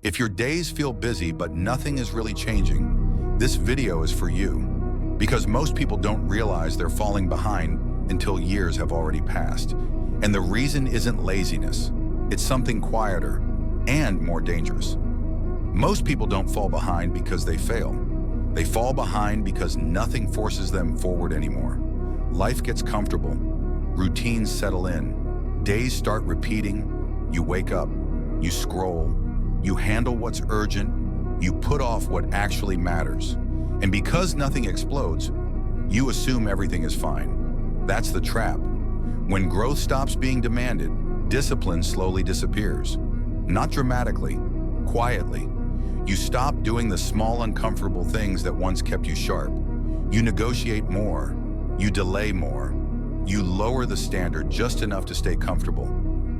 If your days feel busy but nothing is really changing, this video is for you. Because most people don't realize they're falling behind until years have already passed. And the reason isn't laziness. It's something quieter and more dangerous. Most people don't fall behind because they fail. They fall behind because nothing forces them forward anymore. Life gets comfortable. Routines settle in. Days start repeating. You wake up. You scroll. You handle what's urgent. You put off what actually matters. And because nothing explodes, you assume everything is fine. That's the trap. When growth stops being demanded, discipline slowly disappears. Not dramatically, quietly. You stop doing the small, uncomfortable things that once kept you sharp. You negotiate more. You delay more. You lower the standard just enough to stay comfortable.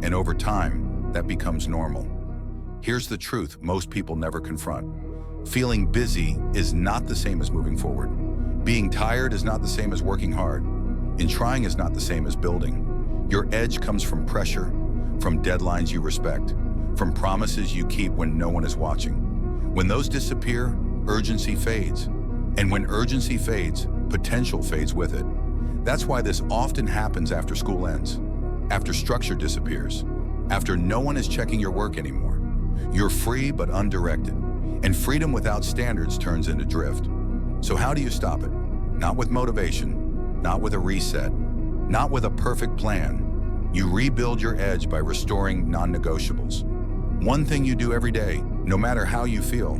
And over time, that becomes normal. Here's the truth most people never confront. Feeling busy is not the same as moving forward. Being tired is not the same as working hard. And trying is not the same as building. Your edge comes from pressure, from deadlines you respect, from promises you keep when no one is watching. When those disappear, urgency fades. And when urgency fades, potential fades with it. That's why this often happens after school ends, after structure disappears, after no one is checking your work anymore. You're free but undirected, and freedom without standards turns into drift. So how do you stop it? Not with motivation, not with a reset, not with a perfect plan. You rebuild your edge by restoring non-negotiables. One thing you do every day, no matter how you feel.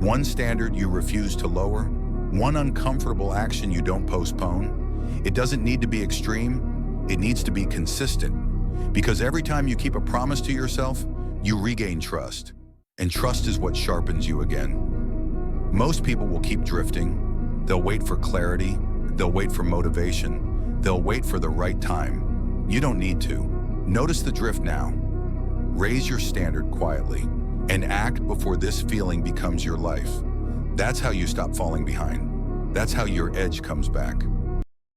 One standard you refuse to lower. One uncomfortable action you don't postpone. It doesn't need to be extreme. It needs to be consistent. Because every time you keep a promise to yourself, you regain trust. And trust is what sharpens you again. Most people will keep drifting. They'll wait for clarity. They'll wait for motivation. They'll wait for the right time. You don't need to. Notice the drift now. Raise your standard quietly and act before this feeling becomes your life. That's how you stop falling behind. That's how your edge comes back.